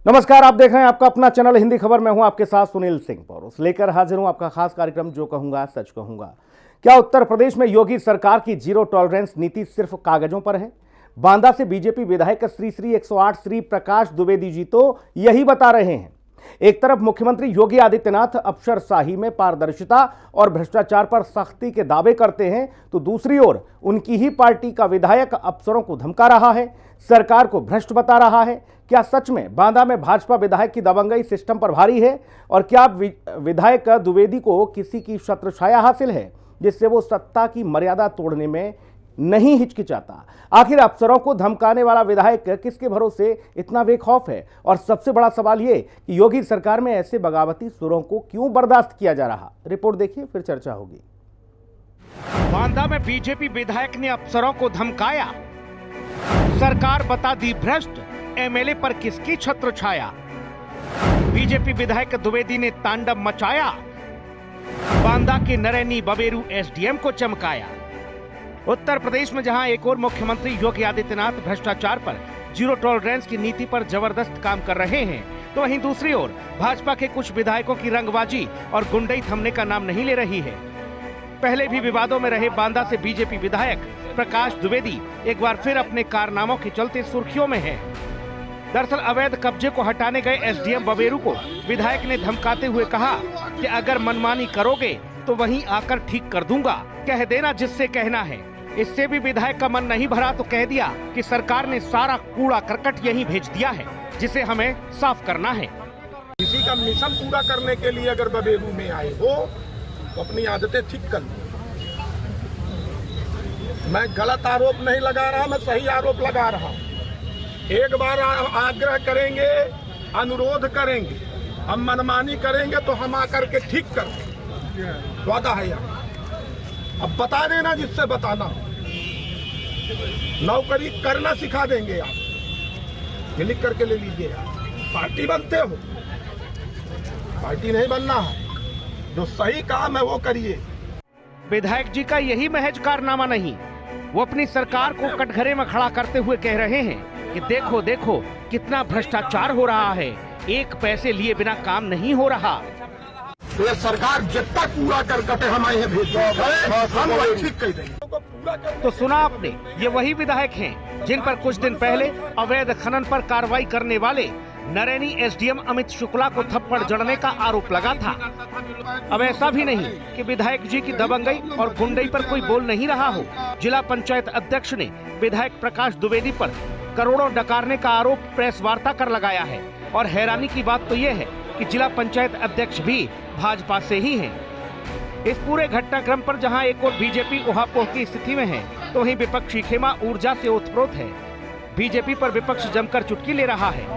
नमस्कार, आप देख रहे हैं आपका अपना चैनल हिंदी खबर। मैं हूं आपके साथ सुनील सिंह पौरुष लेकर हाजिर हूं आपका खास कार्यक्रम जो कहूंगा सच कहूंगा। क्या उत्तर प्रदेश में योगी सरकार की जीरो टॉलरेंस नीति सिर्फ कागजों पर है? बांदा से बीजेपी विधायक श्री 108 श्री प्रकाश द्विवेदी जी तो यही बता रहे हैं। एक तरफ मुख्यमंत्री योगी आदित्यनाथ अफसरशाही में पारदर्शिता और भ्रष्टाचार पर सख्ती के दावे करते हैं, तो दूसरी ओर उनकी ही पार्टी का विधायक अफसरों को धमका रहा है, सरकार को भ्रष्ट बता रहा है। क्या सच में बांदा में भाजपा विधायक की दबंगई सिस्टम पर भारी है? और क्या विधायक द्विवेदी को किसी की छत्रछाया हासिल है जिससे वो सत्ता की मर्यादा तोड़ने में नहीं हिचकिचाता? आखिर अफसरों को धमकाने वाला विधायक किसके भरोसे इतना बेखौफ है? और सबसे बड़ा सवाल ये कि योगी सरकार में ऐसे बगावती सुरों को क्यों बर्दाश्त किया जा रहा? रिपोर्ट देखिए, फिर चर्चा होगी। बांदा में बीजेपी विधायक ने अफसरों को धमकाया, सरकार बता दी भ्रष्ट, एमएलए पर किसकी छत्र छाया? बीजेपी विधायक द्विवेदी ने तांडव मचाया, बांदा के नरैनी बबेरू एसडीएम को चमकाया। उत्तर प्रदेश में जहां एक और मुख्यमंत्री योगी आदित्यनाथ भ्रष्टाचार पर जीरो टॉलरेंस की नीति पर जबरदस्त काम कर रहे हैं, तो वहीं दूसरी ओर भाजपा के कुछ विधायकों की रंगबाजी और गुंडई थमने का नाम नहीं ले रही है। पहले भी विवादों में रहे बांदा से बीजेपी विधायक प्रकाश द्विवेदी एक बार फिर अपने कारनामों के चलते सुर्खियों में है। दरअसल अवैध कब्जे को हटाने गए एसडीएम बबेरू को विधायक ने धमकाते हुए कहा कि अगर मनमानी करोगे तो वहीं आकर ठीक कर दूंगा, कह देना जिससे कहना है। इससे भी विधायक का मन नहीं भरा तो कह दिया कि सरकार ने सारा कूड़ा करकट यहीं भेज दिया है, जिसे हमें साफ करना है। किसी का मिशन पूरा करने के लिए अगर बबेरू में आए हो तो अपनी आदतें ठीक कर लो। मैं गलत आरोप नहीं लगा रहा, मैं सही आरोप लगा रहा हूँ। एक बार आग्रह करेंगे, अनुरोध करेंगे, हम मनमानी करेंगे तो हम आकर के ठीक कर देंगे, वादा है यहाँ। अब बता देना जिससे बताना हो, नौकरी करना सिखा देंगे आप, ये लिख करके ले लीजिए। आप पार्टी बनते हो, पार्टी नहीं बनना है, जो सही काम है वो करिए। विधायक जी का यही महज कारनामा नहीं, वो अपनी सरकार को कटघरे में खड़ा करते हुए कह रहे हैं कि देखो देखो कितना भ्रष्टाचार हो रहा है, एक पैसे लिए बिना काम नहीं हो रहा। तो ये सरकार जितना कूड़ा करकट हम आए हैं भेज हम ठीक कर देंगे। तो सुना आपने, ये वही विधायक हैं जिन पर कुछ दिन पहले अवैध खनन पर कार्रवाई करने वाले नरैनी एसडीएम अमित शुक्ला को थप्पड़ जड़ने का आरोप लगा था। अब ऐसा भी नहीं कि विधायक जी की दबंगई और गुंडई पर कोई बोल नहीं रहा हो। जिला पंचायत अध्यक्ष ने विधायक प्रकाश द्विवेदी पर करोड़ों डकारने का आरोप प्रेस वार्ता कर लगाया है। और हैरानी की बात तो ये है कि जिला पंचायत अध्यक्ष भी भाजपा से ही हैं। इस पूरे घटनाक्रम पर जहां एक और बीजेपी उहापोह की स्थिति में है, तो वहीं विपक्षी खेमा ऊर्जा से ओतप्रोत है। बीजेपी पर विपक्ष जमकर चुटकी ले रहा है।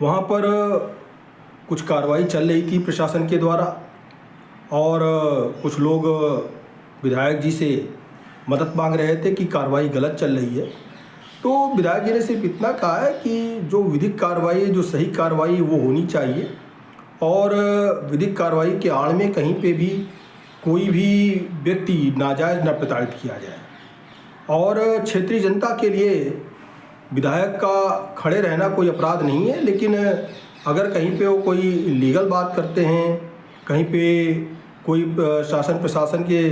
वहाँ पर कुछ कार्रवाई चल रही थी प्रशासन के द्वारा और कुछ लोग विधायक जी से मदद मांग रहे थे कि कार्रवाई गलत चल रही है। तो विधायक जी ने सिर्फ इतना कहा है कि जो विधिक कार्रवाई है, जो सही कार्रवाई वो होनी चाहिए और विधिक कार्रवाई के आड़ में कहीं पे भी कोई भी व्यक्ति नाजायज़ न प्रताड़ित किया जाए। और क्षेत्रीय जनता के लिए विधायक का खड़े रहना कोई अपराध नहीं है, लेकिन अगर कहीं पे वो कोई लीगल बात करते हैं, कहीं पे कोई शासन प्रशासन के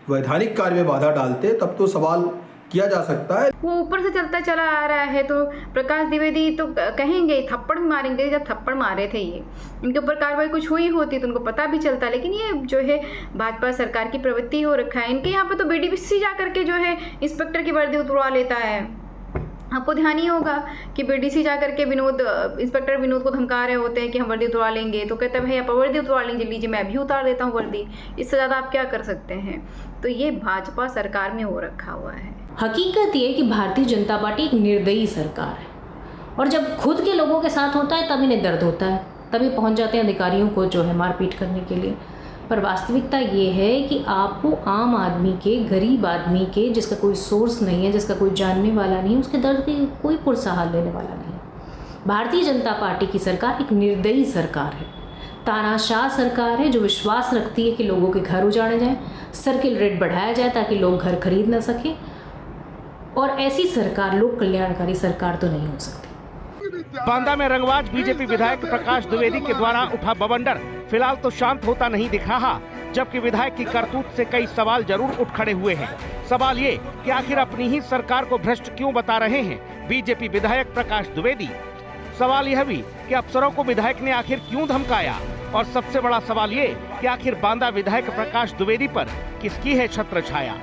वैधानिक कार्य में बाधा डालते, तब तो सवाल किया जा सकता है। वो ऊपर से चलता चला आ रहा है, तो प्रकाश द्विवेदी तो कहेंगे थप्पड़ भी मारेंगे। जब थप्पड़ मारे थे ये, इनके ऊपर कार्रवाई कुछ हुई होती तो उनको पता भी चलता। लेकिन ये जो है भाजपा सरकार की प्रवृत्ति हो रखा है। इनके यहाँ पे तो बीडीपीसी जा करके जो है इंस्पेक्टर की वर्दी उतरवा लेता है। आपको ध्यान ही होगा कि बीडीसी जा करके इंस्पेक्टर विनोद को धमका रहे होते हैं कि हम वर्दी उतरवा लेंगे, तो कहते हैं भाई आप वर्दी उतरवा लीजिए, मैं भी उतार देता हूँ वर्दी। इससे ज़्यादा आप क्या कर सकते हैं? तो ये भाजपा सरकार में हो रखा हुआ है। हकीकत ये है कि भारतीय जनता पार्टी एक निर्दयी सरकार है और जब खुद के लोगों के साथ होता है तब इन्हें दर्द होता है, तभी पहुंच जाते हैं अधिकारियों को जो है मारपीट करने के लिए। पर वास्तविकता ये है कि आपको आम आदमी के, गरीब आदमी के, जिसका कोई सोर्स नहीं है, जिसका कोई जानने वाला नहीं है, उसके दर्द की कोई पुरसा हाल लेने वाला नहीं है। भारतीय जनता पार्टी की सरकार एक निर्दयी सरकार है, तानाशाह सरकार है जो विश्वास रखती है कि लोगों के घर उजाड़े जाएं, सर्किल रेट बढ़ाया जाए ताकि लोग घर खरीद ना सकें। और ऐसी सरकार, लोक कल्याणकारी सरकार तो नहीं हो सकती। बांदा में रंगबाज बीजेपी विधायक प्रकाश द्विवेदी के द्वारा उठा बवंडर फिलहाल तो शांत होता नहीं दिख रहा, जबकि विधायक की करतूत से कई सवाल जरूर उठ खड़े हुए हैं। सवाल ये कि आखिर अपनी ही सरकार को भ्रष्ट क्यों बता रहे हैं बीजेपी विधायक प्रकाश द्विवेदी। सवाल यह भी कि अफसरों को विधायक ने आखिर क्यों धमकाया, और सबसे बड़ा सवाल ये कि आखिर बांदा विधायक प्रकाश द्विवेदी पर किसकी है छत्र छाया।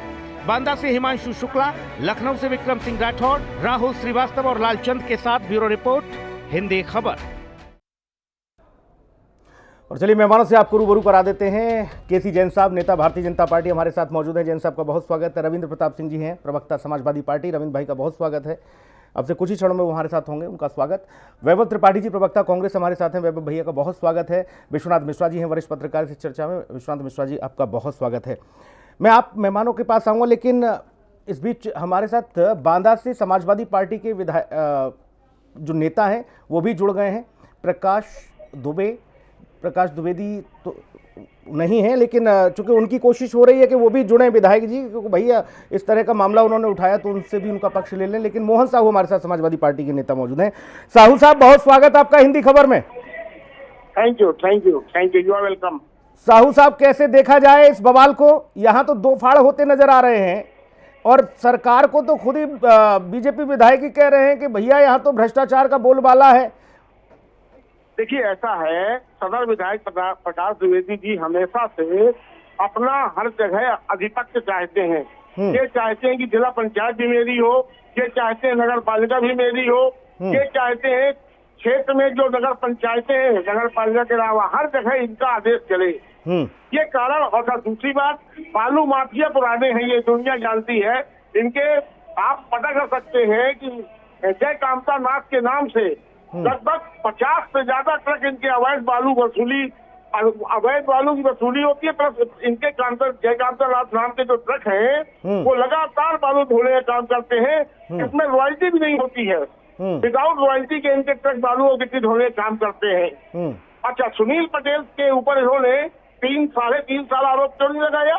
बांदा से हिमांशु शुक्ला, लखनऊ से विक्रम सिंह राठौड़, राहुल श्रीवास्तव और लालचंद के साथ ब्यूरो रिपोर्ट, हिंदी खबर। और चलिए मेहमानों से आपको रूबरू करा देते हैं। केसी जैन साहब, नेता भारतीय जनता पार्टी, हमारे साथ मौजूद हैं। जैन साहब का बहुत स्वागत है। रविंद्र प्रताप सिंह जी हैं, प्रवक्ता समाजवादी पार्टी, रविंद्र भाई का बहुत स्वागत है। अब से कुछ ही क्षणों में वो हमारे साथ होंगे, उनका स्वागत। वैभव त्रिपाठी जी, प्रवक्ता कांग्रेस, हमारे साथ हैं, वैभव भैया का बहुत स्वागत है। विश्वनाथ मिश्रा जी हैं, वरिष्ठ पत्रकार इस चर्चा में, विश्वनाथ मिश्रा जी आपका बहुत स्वागत है। मैं आप मेहमानों के पास आऊँगा, लेकिन इस बीच हमारे साथ बांदा से समाजवादी पार्टी के विधायक जो नेता हैं वो भी जुड़ गए हैं। प्रकाश द्विवेदी तो नहीं है, लेकिन चूंकि उनकी कोशिश हो रही है कि वो भी जुड़े विधायक जी, क्योंकि भैया इस तरह का मामला उन्होंने उठाया तो उनसे भी उनका पक्ष ले लें। लेकिन मोहन साहू हमारे साथ समाजवादी पार्टी के नेता मौजूद हैं। साहू साहब, बहुत स्वागत आपका हिंदी खबर में। Thank you, you are welcome. Sahu साहब, कैसे देखा जाए इस बवाल को? यहाँ तो दो फाड़ होते नजर आ रहे हैं, और सरकार को तो खुद ही बीजेपी विधायक ही कह रहे हैं कि भैया यहाँ तो भ्रष्टाचार का बोलबाला है। देखिए, ऐसा है, सदर विधायक प्रकाश द्विवेदी जी हमेशा से अपना हर जगह आधिपत्य चाहते हैं। ये चाहते हैं कि जिला पंचायत भी मेरी हो, ये चाहते हैं नगर पालिका भी मेरी हो, ये चाहते हैं क्षेत्र में जो नगर पंचायतें हैं, नगर पालिका के अलावा हर जगह इनका आदेश चले। ये कारण। और दूसरी बात, बालू माफिया पुराने हैं, ये दुनिया जानती है। इनके आप पता कर सकते हैं कि जय कामता नाथ के नाम से लगभग 50 से ज्यादा ट्रक इनके अवैध बालू की वसूली होती है। प्लस इनके जय कामता नाथ नाम के जो ट्रक हैं वो लगातार बालू ढोने का काम करते हैं। इसमें रॉयल्टी भी नहीं होती है, विदाउट रॉयल्टी के इनके ट्रक बालू और गिट्टी ढोने का काम करते हैं। अच्छा, सुनील पटेल के ऊपर इन्होंने 3-3.5 साल आरोप क्यों नहीं लगाया?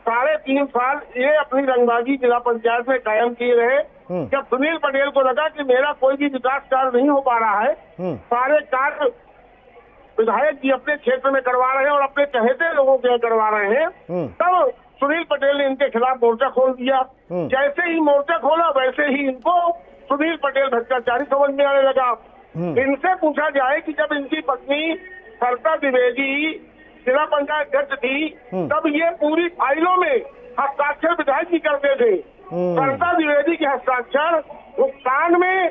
3.5 साल ये अपनी रंगबाजी जिला पंचायत में कायम किए रहे। जब सुनील पटेल को लगा कि मेरा कोई भी विकास कार्य नहीं हो पा रहा है, सारे कार्य विधायक जी अपने क्षेत्र में करवा रहे हैं और अपने चहेते लोगों के करवा रहे हैं, तब सुनील पटेल ने इनके खिलाफ मोर्चा खोल दिया। जैसे ही मोर्चा खोला वैसे ही इनको सुनील पटेल भ्रष्टाचारी समझ में आने लगा। इनसे पूछा जाए कि जब इनकी पत्नी सरिता द्विवेदी जिला पंचायत अध्यक्ष थी, तब ये पूरी फाइलों में हस्ताक्षर विधायक जी करते थे। सरिता द्विवेदी के हस्ताक्षर भुगतान में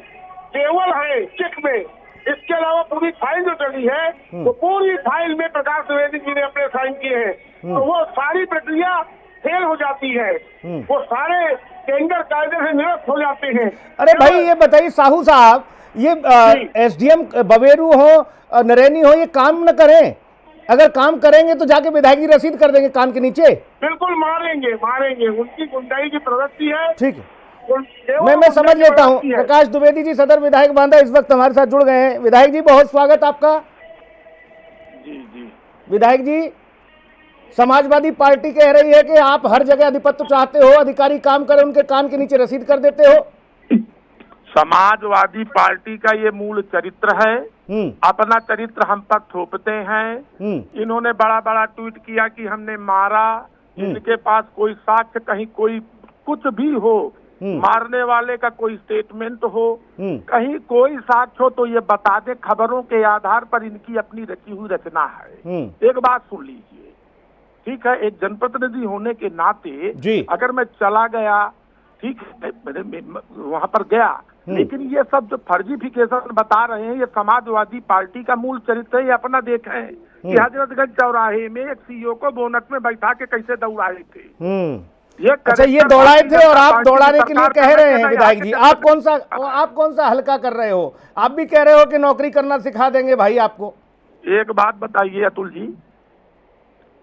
केवल है चेक में, इसके अलावा पूरी फाइल जो चली है तो पूरी फाइल में प्रकाश द्विवेदी जी ने अपने साइन किए हैं। तो वो सारी प्रक्रिया फेल हो जाती है, वो सारे टेंडर कायदे से निरस्त हो जाते हैं। अरे भाई, ये बताइए साहू साहब, ये एसडीएम बवेरू हो, नरैनी हो, ये काम न करें? अगर काम करेंगे तो जाके विधायक जी रसीद कर देंगे कान के नीचे। बिल्कुल मारेंगे, उनकी गुंडाई की प्रवृत्ति है। ठीक है, मैं समझ लेता हूँ। प्रकाश द्विवेदी जी, सदर विधायक बांदा, इस वक्त हमारे साथ जुड़ गए हैं। विधायक जी, बहुत स्वागत आपका। जी। विधायक जी, समाजवादी पार्टी कह रही है कि आप हर जगह आधिपत्य चाहते हो, अधिकारी काम करें उनके कान के नीचे रसीद कर देते हो। समाजवादी पार्टी का ये मूल चरित्र है। अपना चरित्र हम पर थोपते हैं। इन्होंने बड़ा बड़ा ट्वीट किया कि हमने मारा, इनके पास कोई साक्ष्य, कहीं कोई कुछ भी हो, मारने वाले का कोई स्टेटमेंट हो, कहीं कोई साक्ष्य हो तो ये बता दे। खबरों के आधार पर इनकी अपनी रची हुई रचना है। एक बात सुन लीजिए, ठीक है, एक जनप्रतिनिधि होने के नाते अगर मैं चला गया, ठीक है, वहां पर गया, लेकिन ये सब जो फर्जीफिकेशन बता रहे हैं, ये समाजवादी पार्टी का मूल चरित्र है। ये अपना देखें कि हजरतगंज चौराहे में एक सीईओ को बोनट में बैठा के कैसे दौड़ाए थे। ये दौड़ाए थे और आप दौड़ाने के लिए कह रहे हैं विधायक जी। आप कौन सा हल्का कर रहे हो? आप भी कह रहे हो कि नौकरी करना सिखा देंगे भाई आपको। एक बात बताइए अतुल जी,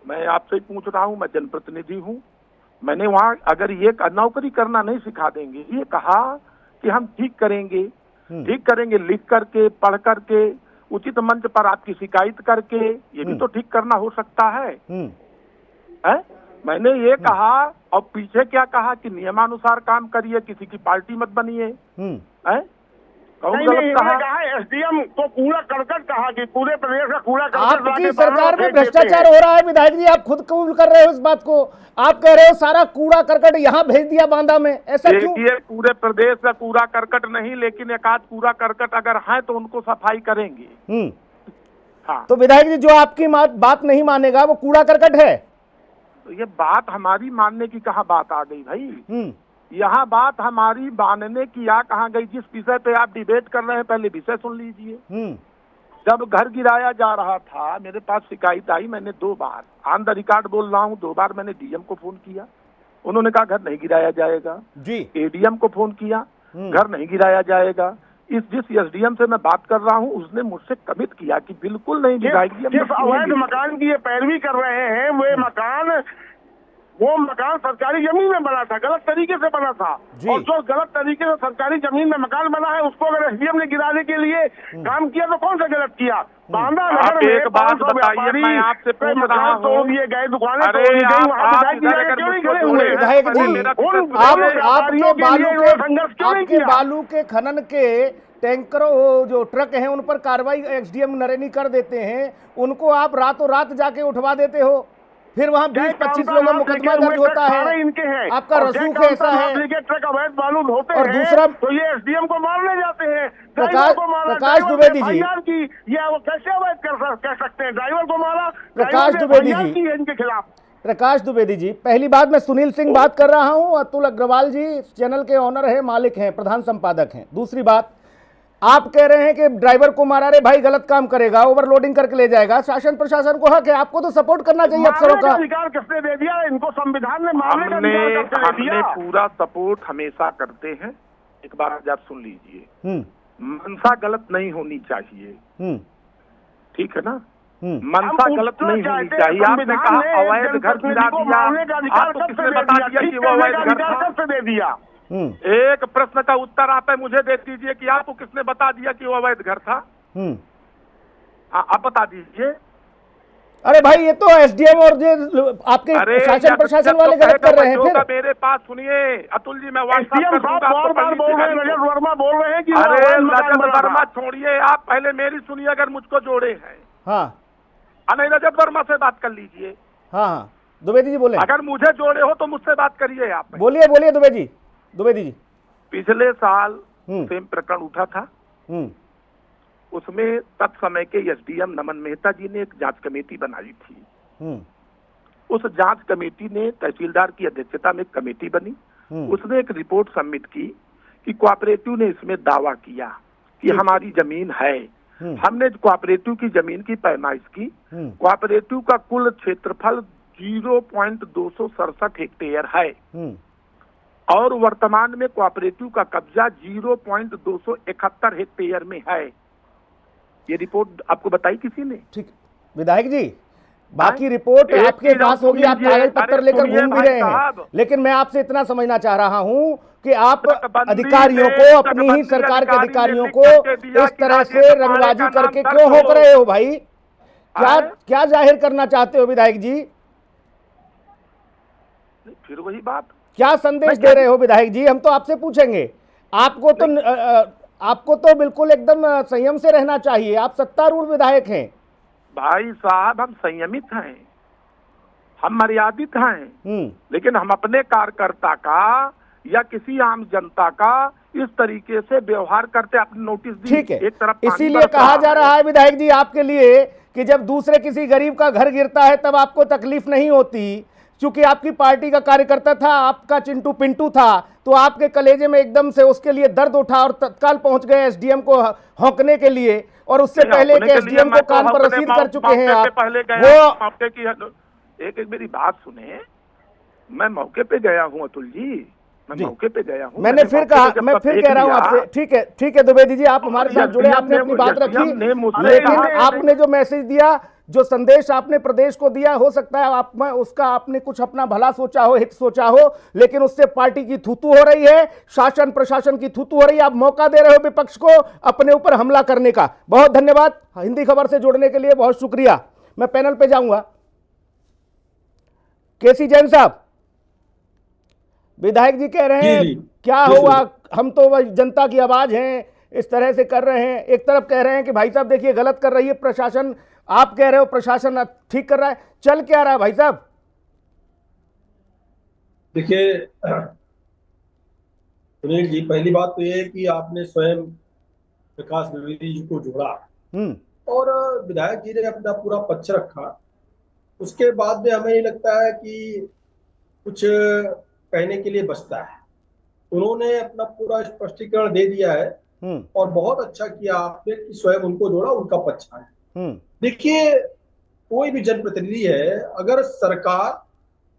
मैं आपसे पूछ रहा हूँ, मैं जनप्रतिनिधि हूँ, मैंने वहाँ अगर ये नौकरी करना नहीं सिखा देंगे, ये कहा कि हम ठीक करेंगे लिख करके, पढ़ करके, उचित मंच पर आपकी शिकायत करके, ये भी तो ठीक करना हो सकता है। मैंने ये कहा और पीछे क्या कहा कि नियमानुसार काम करिए, किसी की पार्टी मत बनिए। कौन नहीं, गलत नहीं, कहा? इन्होंने कहा एसडीएम को कूड़ा करकट कहा कि पूरे प्रदेश का कूड़ा करकट आपकी लाके सरकार बांधों में फेंक देते भ्रष्टाचार हैं। हो रहा है विधायक जी, आप खुद कबूल कर रहे हो इस बात को। आप कह रहे हो सारा कूड़ा करकट यहाँ भेज दिया बांदा में, ऐसा क्यों? देखिए, पूरे प्रदेश का कूड़ा करकट नहीं, लेकिन एक आध कूड़ा करकट अगर है तो उनको सफाई करेंगे। हाँ, तो विधायक जी, जो आपकी बात नहीं मानेगा वो कूड़ा करकट है। तो ये बात हमारी मानने की कहाँ बात आ गई भाई? यहाँ बात हमारी मानने की आ कहाँ गई? जिस विषय पे आप डिबेट कर रहे हैं पहले विषय सुन लीजिए। जब घर गिराया जा रहा था मेरे पास शिकायत आई, मैंने 2 बार ऑन द रिकॉर्ड बोल रहा हूँ, 2 बार मैंने डीएम को फोन किया, उन्होंने कहा घर नहीं गिराया जाएगा जी। एडीएम को फोन किया, घर नहीं गिराया जाएगा। जिस एसडीएम से मैं बात कर रहा हूँ उसने मुझसे कमिट किया कि बिल्कुल नहीं गिराएगी। जिस अवैध मकान की ये पैरवी कर रहे हैं वो मकान सरकारी जमीन में बना था, गलत तरीके से बना था, और जो गलत तरीके से सरकारी जमीन में मकान बना है उसको अगर एसडीएम ने गिराने के लिए काम किया तो कौन सा गलत किया? बांदा आप एक बात बताइए, मैं आपसे पूछ रहा हूँ, तोड़ दिए गए, दुकानें तोड़ दी गई, वहाँ क्यों नहीं खड़े हुए? विधायक जी, आपके बालू के खनन के टैंकरों जो ट्रक हैं उन पर कार्रवाई एसडीएम नरेनी कर देते हैं, उनको आप रातों रात जाके उठवा देते हो, फिर वहाँ 20-25 लोगों में मुकदमा दर्ज होता है। इनके हैं, आपका रसूख ऐसा है। ट्रक अवैध बालू ढोते और हैं, दूसरा तो ये एसडीएम को मारने जाते हैं। प्रकाश द्विवेदी जी, ये वो कैसे अवैध कह सकते हैं? ड्राइवर को मारा, प्रकाश द्विवेदी जी, इनके खिलाफ। प्रकाश द्विवेदी जी, पहली बात मैं सुनील सिंह बात कर रहा हूं, अतुल अग्रवाल जी चैनल के ऑनर है, मालिक हैं, प्रधान संपादक हैं। दूसरी बात, आप कह रहे हैं कि ड्राइवर को मारा, रे भाई गलत काम करेगा, ओवरलोडिंग करके ले जाएगा, शासन प्रशासन को हक है, आपको तो सपोर्ट करना चाहिए अफसरों का। अधिकार किसने दे दिया इनको? संविधान ने मारने का अधिकार किसने दे दिया? पूरा सपोर्ट हमेशा करते हैं। एक बार आप सुन लीजिए, मनसा गलत नहीं होनी चाहिए, ठीक है ना? मनसा गलत नहीं होनी चाहिए। आपने कहा अवैध घर गिरा दिया, आपको किसने बता दिया कि वो अवैध घर था? दे दिया। एक प्रश्न का उत्तर आप मुझे दे दीजिए कि आपको किसने बता दिया कि वो अवैध घर था? आप बता दीजिए। अरे भाई, ये तो एसडीएम और जो आपके शासन प्रशासन वाले गलत कर रहे हैं। फिर मेरे पास सुनिए अतुल जी, मैं वर्मा बोल रहे हैं कि अरे रजत वर्मा छोड़िए, आप पहले मेरी सुनिए, अगर मुझको जोड़े हैं। हाँ, नहीं, रजत वर्मा से बात कर लीजिए। हाँ, द्विवेदी जी बोले। अगर मुझे जोड़े हो तो मुझसे बात करिए आप। बोलिए द्विवेदी जी। पिछले साल सेम प्रकरण उठा था, उसमें तत्समय के एसडीएम नमन मेहता जी ने एक जांच कमेटी बनाई थी। उस जांच कमेटी ने तहसीलदार की अध्यक्षता में एक कमेटी बनी, उसने एक रिपोर्ट सबमिट की कि कोऑपरेटिव ने इसमें दावा किया कि हमारी जमीन है। हमने कोऑपरेटिव की जमीन की पैमाइश की, कोऑपरेटिव का कुल क्षेत्रफल 0.267 हेक्टेयर है, और वर्तमान में कोऑपरेटिव का कब्जा 0.271 हेक्टेयर में है। ये रिपोर्ट आपको बताई किसी ने? ठीक, विधायक जी, बाकी रिपोर्ट आपके पास होगी, आप कागज पत्र लेकर घूम भी रहे हैं, लेकिन मैं आपसे इतना समझना चाह रहा हूं कि आप अधिकारियों को, अपनी ही सरकार के अधिकारियों को इस तरह से रंगबाजी करके क्यों होक रहे हो भाई? क्या जाहिर करना चाहते हो विधायक जी? फिर वही बात, क्या संदेश दे रहे हो विधायक जी? हम तो आपसे पूछेंगे। आपको तो बिल्कुल एकदम संयम से रहना चाहिए, आप सत्तारूढ़ विधायक हैं। भाई साहब, हम संयमित हैं, हम मर्यादित हैं, लेकिन हम अपने कार्यकर्ता का या किसी आम जनता का इस तरीके से व्यवहार करते अपने नोटिस दी। ठीक है, एक तरफ इसीलिए कहा जा रहा है विधायक जी आपके लिए कि जब दूसरे किसी गरीब का घर गिरता है तब आपको तकलीफ नहीं होती, क्योंकि आपकी पार्टी का कार्यकर्ता था, आपका चिंटू पिंटू था, तो आपके कलेजे में एकदम से उसके लिए दर्द उठा और तत्काल पहुंच गए एसडीएम को हौंकने के लिए, और उससे पहले के एसडीएम को कान पर रसीद कर चुके हैं आप। वो एक मेरी बात सुने, मैं मौके पे गया हूँ अतुल जी, मैं मौके पे गया हूँ। मैंने फिर कहा, मैं फिर कह रहा हूँ आपसे, ठीक है द्विवेदी जी, आप हमारे साथ जुड़े, आपने अपनी बात रखी, लेकिन आपने जो मैसेज दिया, जो संदेश आपने प्रदेश को दिया, हो सकता है उसका आपने कुछ अपना भला सोचा हो, हित सोचा हो, लेकिन उससे पार्टी की थूतू हो रही है, शासन प्रशासन की थूतू हो रही है। आप मौका दे रहे हो विपक्ष को अपने ऊपर हमला करने का। बहुत धन्यवाद हिंदी खबर से जुड़ने के लिए, बहुत शुक्रिया। मैं पैनल पे जाऊंगा। केसी जैन साहब, विधायक जी कह रहे हैं क्या हुआ, हम तो जनता की आवाज हैं, इस तरह से कर रहे हैं। एक तरफ कह रहे हैं कि भाई साहब देखिए गलत कर रही है प्रशासन, आप कह रहे हो प्रशासन ठीक कर रहा है। चल क्या रहा है भाई साहब? देखिए सुनील जी, पहली बात तो ये है कि आपने स्वयं प्रकाश द्विवेदी जी को जोड़ा और विधायक जी ने अपना पूरा पक्ष रखा। उसके बाद में हमें ये लगता है कि कुछ कहने के लिए बचता है। उन्होंने अपना पूरा स्पष्टीकरण दे दिया है और बहुत अच्छा किया आपने कि स्वयं उनको जोड़ा, उनका पक्ष है। देखिए कोई भी जनप्रतिनिधि है, अगर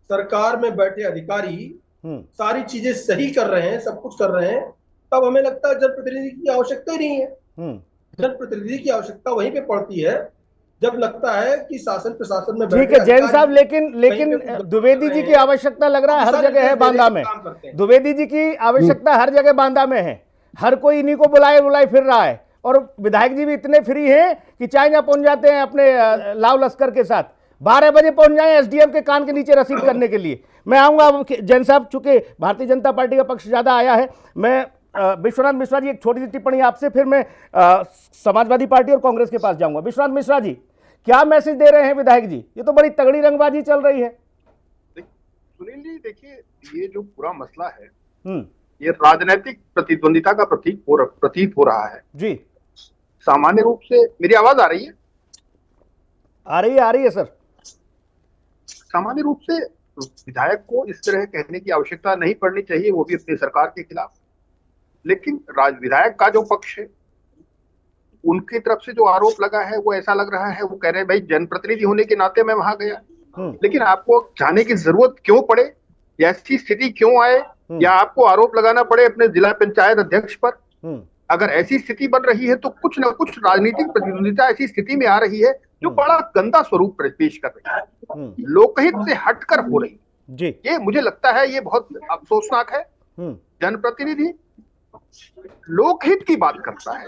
सरकार में बैठे अधिकारी सारी चीजें सही कर रहे हैं, सब कुछ कर रहे हैं, तब हमें लगता है जनप्रतिनिधि की आवश्यकता ही नहीं है। जनप्रतिनिधि की आवश्यकता वहीं पे पड़ती है जब लगता है कि शासन प्रशासन में ठीक है जैन साहब, लेकिन द्विवेदी जी की आवश्यकता लग रहा है हर जगह है बांदा में। द्विवेदी जी की आवश्यकता हर जगह बांदा में है, हर कोई इन्हीं को बुलाए फिर रहा है। और विधायक जी भी इतने फ्री हैं कि चाइना पहुंच जाते हैं अपने लाव लश्कर के साथ, 12 बजे पहुंच जाए एसडीएम के कान के नीचे रसीद करने के लिए। मैं आऊंगा जैन साहब, चूंकि भारतीय जनता पार्टी का पक्ष ज्यादा आया है। मैं विश्वनाथ मिश्रा जी एक छोटी सी टिप्पणी आपसे, फिर मैं समाजवादी पार्टी और कांग्रेस के पास जाऊंगा। विश्वनाथ मिश्रा जी, क्या मैसेज दे रहे हैं विधायक जी? ये तो बड़ी तगड़ी रंगबाजी चल रही है। सुनील जी देखिए, ये जो पूरा मसला है ये राजनीतिक प्रतिद्वंदिता का प्रतीत हो रहा है जी। सामान्य रूप से मेरी आवाज आ रही है? आ रही है सर। सामान्य रूप से विधायक को इस तरह कहने की आवश्यकता नहीं पड़नी चाहिए, वो भी अपनी सरकार के खिलाफ। लेकिन विधायक का जो पक्ष है, उनकी तरफ से जो आरोप लगा है वो ऐसा लग रहा है, वो कह रहे हैं भाई जनप्रतिनिधि होने के नाते मैं वहां गया, लेकिन आपको जाने की जरूरत क्यों पड़े, या ऐसी स्थिति क्यों आए, या आपको आरोप लगाना पड़े अपने जिला पंचायत अध्यक्ष पर? अगर ऐसी स्थिति बन रही है तो कुछ ना कुछ राजनीतिक प्रतिद्वंदिता ऐसी स्थिति में आ रही है जो बड़ा गंदा स्वरूप पेश कर रही है, लोकहित से हटकर हो रही है। ये मुझे लगता है ये बहुत अफसोसनाक है। जनप्रतिनिधि लोकहित की बात करता है,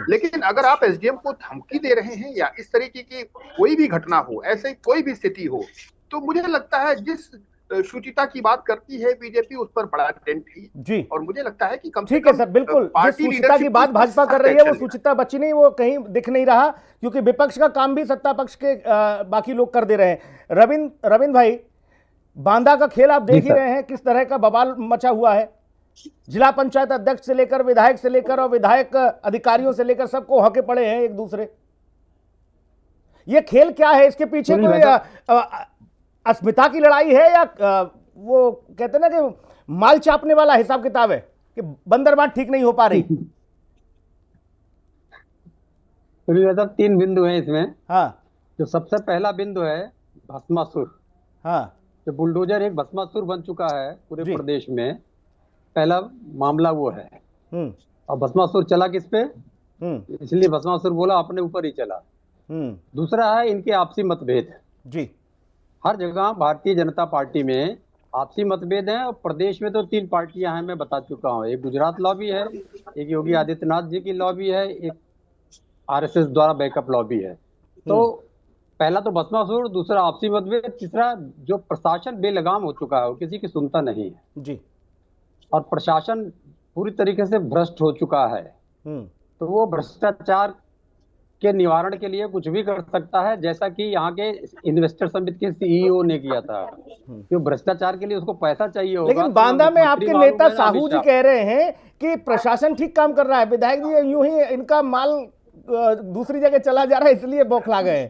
लेकिन अगर आप एसडीएम को धमकी दे रहे हैं या इस तरीके की कोई भी घटना हो, ऐसे कोई भी स्थिति हो, तो मुझे लगता है जिस शुचिता की बात करती है बीजेपी, उस पर बड़ा टेंट है जी। और मुझे लगता है कि कम से कम ठीक है सर, बिल्कुल जिस शुचिता की बात भाजपा कर रही है वो शुचिता बची नहीं, वो कहीं दिख नहीं रहा, क्योंकि विपक्ष का काम भी सत्ता पक्ष के बाकी लोग कर दे रहे हैं। रविंद्र भाई, बांदा का खेल आप देख ही रहे हैं, किस तरह का बवाल मचा हुआ है। जिला पंचायत अध्यक्ष से लेकर विधायक से लेकर और विधायक अधिकारियों से लेकर सबको हके पड़े हैं एक दूसरे। ये खेल क्या है? इसके पीछे कोई अस्मिता की लड़ाई है, या वो कहते ना कि माल चापने वाला हिसाब किताब है कि बंदरबांट ठीक नहीं हो पा रही? तो 3 बिंदु हैं इसमें। हाँ। जो सबसे पहला बिंदु है भस्मासुर। हाँ। जो बुलडोजर एक भस्मासुर बन चुका है पूरे प्रदेश में, पहला मामला वो है। और भस्मासुर चला किस पे? इसलिए भस्मासुर बोला अपने ऊपर ही चला। दूसरा है इनके आपसी मतभेद जी। हर जगह भारतीय जनता पार्टी में आपसी मतभेद हैं, और प्रदेश में तो 3 पार्टियां हैं, मैं बता चुका हूं। एक गुजरात लॉबी है, एक योगी आदित्यनाथ जी की लॉबी है, एक आरएसएस द्वारा बैकअप लॉबी है। तो पहला तो भस्मासुर, दूसरा आपसी मतभेद, तीसरा जो प्रशासन बेलगाम हो चुका है, वो किसी की सुनता नहीं है जी। और प्रशासन पूरी तरीके से भ्रष्ट हो चुका है। तो वो भ्रष्टाचार के निवारण के लिए कुछ भी कर सकता है, जैसा कि यहाँ के इन्वेस्टर समिति के सीईओ ने किया था। क्यों? भ्रष्टाचार के लिए उसको पैसा चाहिए होगा। लेकिन बांदा में आपके नेता साहू जी कह रहे हैं कि प्रशासन ठीक काम कर रहा है, विधायक जी यूं ही इनका माल दूसरी जगह चला जा रहा है इसलिए बौखला गए।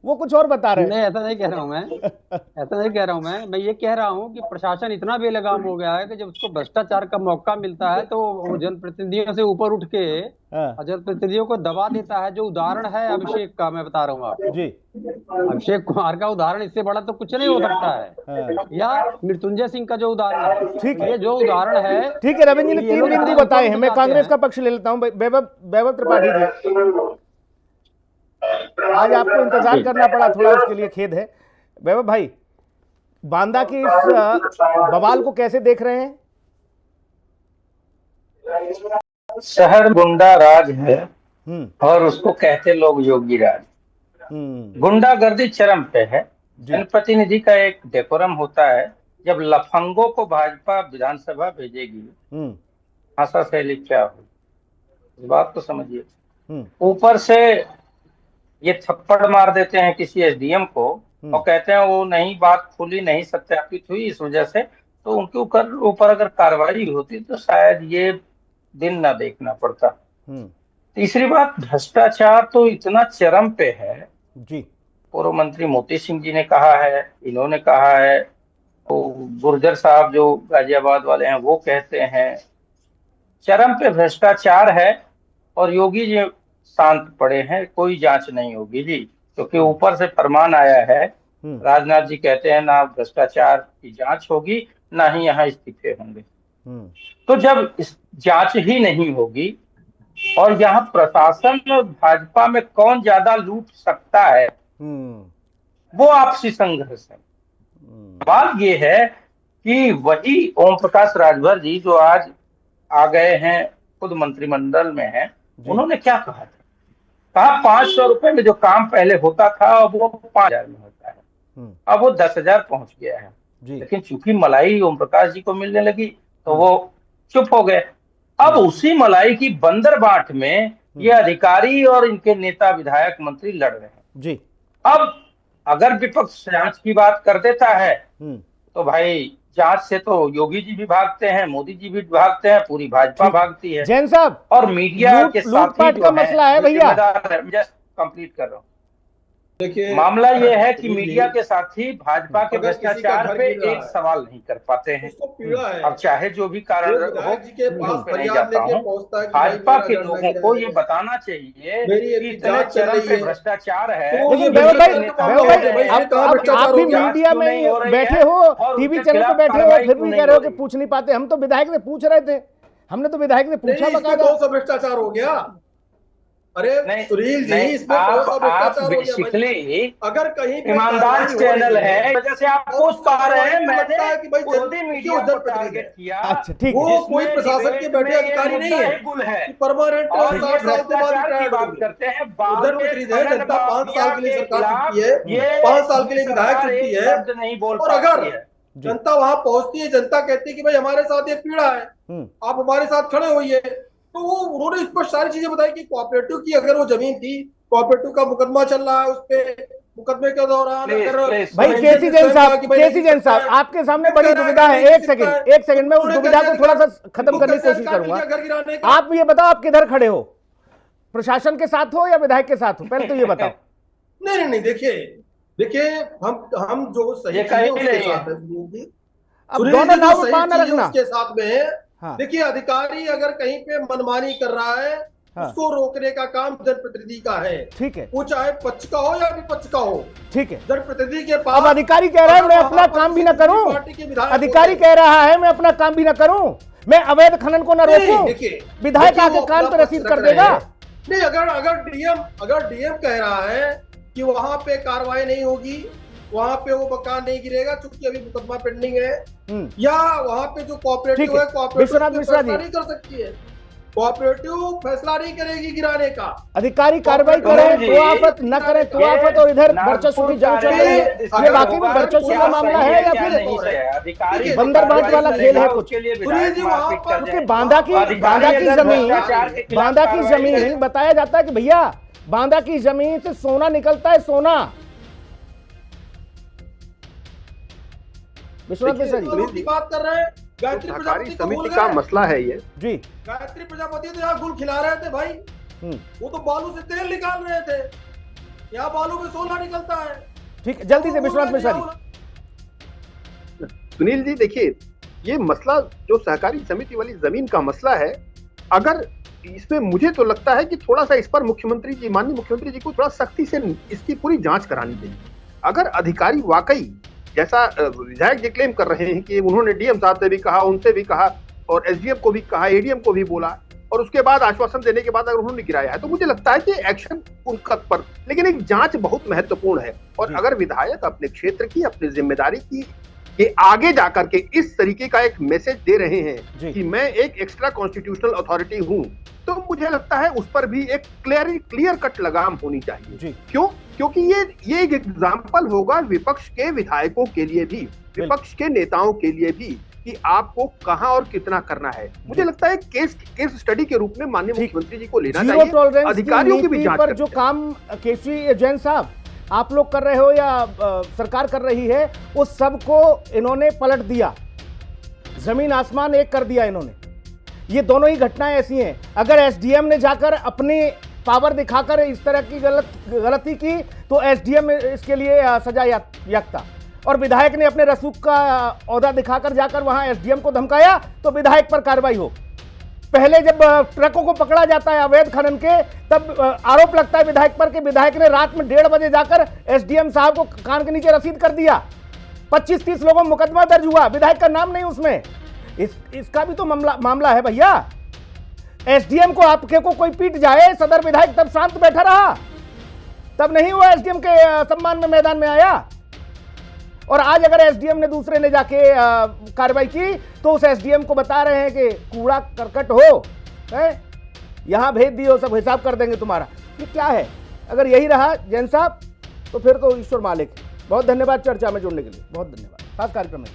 वो कुछ और बता रहे हैं। नहीं, ऐसा नहीं कह रहा हूं मैं ये कह रहा हूं कि प्रशासन इतना बेलगाम हो गया है कि जब उसको भ्रष्टाचार का मौका मिलता है तो वो जनप्रतिनिधियों से ऊपर उठ के जनप्रतिनिधियों को दबा देता है। जो उदाहरण है अभिषेक का, मैं बता रहा हूँ आपको जी। अभिषेक कुमार का उदाहरण, इससे बड़ा तो कुछ नहीं हो सकता है। या मृत्युंजय सिंह का जो उदाहरण है, ठीक है, ये जो उदाहरण है। ठीक है, रविंद्र जी ने 3 बिंदु बताए हैं। मैं कांग्रेस का पक्ष ले लेता हूँ। वैभव त्रिपाठी जी, आज आपको इंतजार करना पड़ा थोड़ा, उसके लिए खेद है। वैभव भाई, बांदा के इस बवाल को कैसे देख रहे हैं? शहर गुंडा राज है और उसको कहते लोग योगी राज। गुंडागर्दी चरम पे है। जनप्रतिनिधि का एक डेकोरम होता है, जब लफंगों को भाजपा विधानसभा भेजेगी, भाषा शैली क्या हो। इस बात को समझिए। ऊपर से ये थप्पड़ मार देते हैं किसी एसडीएम को और कहते हैं वो नहीं, बात खुली नहीं सत्यापित हुई इस वजह से, तो उनके ऊपर अगर कार्रवाई होती तो शायद ये दिन ना देखना पड़ता। तीसरी बात, भ्रष्टाचार तो इतना चरम पे है जी। पूर्व मंत्री मोती सिंह जी ने कहा है, इन्होंने कहा है, तो गुर्जर साहब जो गाजियाबाद वाले हैं वो कहते हैं, चरम पे भ्रष्टाचार है। और योगी जी शांत पड़े हैं, कोई जांच नहीं होगी जी, क्योंकि ऊपर से फरमान आया है। राजनाथ जी कहते हैं ना भ्रष्टाचार की जांच होगी ना ही यहाँ इस्तीफे होंगे। तो जब इस जांच ही नहीं होगी और यहाँ प्रशासन और भाजपा में कौन ज्यादा लूट सकता है, वो आपसी संघर्ष है। सवाल ये है कि वही ओम प्रकाश राजभर जी जो आज आ गए हैं, खुद मंत्रिमंडल में हैं, उन्होंने क्या कहा था? कहा 500 रुपए में जो काम पहले होता था अब वो 5000 में होता है, अब वो 10,000 पहुंच गया है। लेकिन चूंकि मलाई ओम प्रकाश जी को मिलने लगी तो वो चुप हो गए। अब उसी मलाई की बंदरबाट में ये अधिकारी और इनके नेता विधायक मंत्री लड़ रहे हैं जी। अब अगर विपक्ष जांच की बात कर देता है तो भाई जांच से तो योगी जी भी भागते हैं, मोदी जी भी भागते हैं, पूरी भाजपा भागती है। जैन साहब, और मीडिया के साथ लूटपाट का मसला है भैया, जस्ट कंप्लीट कर रहा हूँ। देखिए, मामला ये है कि मीडिया के साथ ही भाजपा के भ्रष्टाचार पे एक सवाल नहीं कर पाते हैं। अब चाहे जो भी कारण हो, नहीं जाता हूँ, भाजपा के लोगों को ये बताना चाहिए कि इतने चरम पे भ्रष्टाचार है। लेकिन आप भी मीडिया में बैठे हो, टीवी चैनल पे बैठे हो, फिर भी कह रहे हो कि पूछ नहीं पाते। हम तो विधायक से पूछ रहे थे, हमने तो विधायक से पूछा, बकायदा भ्रष्टाचार हो गया। अरे सुनील जी, इसमें आप बेसिकली अगर कहीं ईमानदार चैनल है, वजह से आप पूछ पा रहे हैं। मैंने मोदी मीडिया को टारगेट किया। अच्छा ठीक है, वो कोई प्रशासन के बैठे अधिकारी नहीं है, परमानेंट और 60 साल के बाद बात करते हैं। जनता 5 साल के लिए सरकार चुनती है, 5 साल के लिए विधायक चुनती है, नहीं बोल, और अगर जनता वहां पहुंचती है, जनता कहती है कि भाई हमारे साथ ये पीड़ा है, आप हमारे साथ खड़े होइए, तो वो उन्होंने इस पर सारी चीजें बताई कि कोऑपरेटिव की अगर वो जमीन थी, कोऑपरेटिव का मुकदमा चल रहा है, उस पे मुकदमे के दौरान भाई केसी जैन साहब आपके सामने बड़ी दुविधा है। एक सेकंड में उस दुविधा को थोड़ा सा खत्म करने की कोशिश करूंगा। आप ये बताओ, आप किधर खड़े हो, प्रशासन के साथ हो या विधायक के साथ हो? पहले तो ये बताओ। नहीं, देखिए हम जो सही अब दोनों नाव पान रखना उसके साथ में। हाँ। देखिए, अधिकारी अगर कहीं पे मनमानी कर रहा है, हाँ, उसको रोकने का काम जनप्रतिनिधि का है। ठीक है, वो चाहे पक्ष का हो या विपक्ष का हो। ठीक है, जनप्रतिनिधि के पास। अब अधिकारी कह रहा है मैं अपना काम भी न करूं, अधिकारी कह रहा है मैं अपना काम भी न करूं, मैं अवैध खनन को न रोकूं, विधायक आके कान पे रसीद कर देगा। नहीं, अगर डीएम कह रहा है कि वहां पे कार्रवाई नहीं होगी, वहां पे वो मकान नहीं गिरेगा क्योंकि अभी मुकदमा पेंडिंग है, या वहां पे जो कोऑपरेटिव है, कोऑपरेटिव फैसला नहीं कर सकती है, कोऑपरेटिव फैसला नहीं करेगी गिराने का। अधिकारी कार्रवाई करें तो आफत, न करें तो आफत, और इधर वर्चस्व की जंग चल रही है। ये बाकी में वर्चस्व का मामला है या फिर बंदरबाट वाला खेल है कुछ? क्योंकि बांदा की जमीन बताया जाता है कि भैया बांदा की जमीन से सोना निकलता है, सोना। विश्वनाथ मिश्रा जी बात कर रहे हैं, गायत्री प्रजापति समिति का मसला है ये जी। गायत्री प्रजापति तो यहाँ गुल खिला रहे थे भाई, वो तो बालू से तेल निकाल रहे थे, यहाँ बालू में सोना निकलता है। ठीक, जल्दी से विश्वनाथ मिश्रा जी। सुनील जी, देखिए, ये मसला जो सहकारी समिति वाली जमीन का मसला है, अगर इसमें मुझे तो लगता है कि थोड़ा सा इस पर माननीय मुख्यमंत्री जी को थोड़ा सख्ती से इसकी पूरी जांच करानी चाहिए। अगर अधिकारी वाकई जैसा विधायक जी क्लेम कर रहे हैं कि उन्होंने डीएम साहब से भी कहा, उनसे भी कहा, और एसडीएम को भी कहा, एडीएम को भी बोला, और उसके बाद आश्वासन देने के बाद अगर उन्होंने गिराया है, तो मुझे लगता है कि एक्शन उनका पर, लेकिन एक जांच बहुत महत्वपूर्ण है। और अगर विधायक अपने क्षेत्र की, अपनी जिम्मेदारी की के आगे जाकर के इस तरीके का एक मैसेज दे रहे हैं कि मैं एक एक्स्ट्रा कॉन्स्टिट्यूशनल अथॉरिटी हूं, तो मुझे लगता है उस पर भी एक क्लियर कट लगाम होनी चाहिए। क्यों? क्योंकि ये एक एग्जाम्पल होगा विपक्ष के विधायकों के लिए भी, विपक्ष के नेताओं के लिए भी, कि आपको कहां और कितना करना है। मुझे लगता है केस स्टडी के रूप में माननीय मुख्यमंत्री जी को लेना जीरो चाहिए, टॉलरेंस अधिकारियों की भी जांच पर जो काम केशवी जैन साहब आप लोग कर रहे हो या सरकार कर रही है, उस सब को इन्होंने पलट दिया, जमीन आसमान एक कर दिया इन्होंने। ये दोनों ही घटनाएं ऐसी हैं। अगर एसडीएम ने जाकर अपनी पावर दिखाकर इस तरह की गलती की तो एसडीएम इसके लिए सजा याफ्ता, और विधायक ने अपने रसूख का औहदा दिखाकर जाकर वहां एसडीएम को धमकाया तो विधायक पर कार्रवाई हो। पहले जब ट्रकों को पकड़ा जाता है अवैध खनन के, तब आरोप लगता है विधायक पर कि विधायक ने रात में 1:30 बजे जाकर एसडीएम साहब को कान के नीचे रसीद कर दिया। 25-30 लोगों में मुकदमा दर्ज हुआ, विधायक का नाम नहीं उसमें। इसका भी तो मामला है भैया। एसडीएम को आपके को कोई पीट जाए, सदर विधायक तब शांत बैठा रहा, तब नहीं वो एसडीएम के सम्मान में मैदान में आया। और आज अगर एसडीएम ने दूसरे ने जाके कार्रवाई की तो उस एसडीएम को बता रहे हैं कि कूड़ा करकट हो, यहां भेज दियो, सब हिसाब कर देंगे तुम्हारा। ये क्या है? अगर यही रहा जैन साहब तो फिर तो ईश्वर मालिक। बहुत धन्यवाद चर्चा में जुड़ने के लिए, बहुत धन्यवाद। खास कार्यक्रम में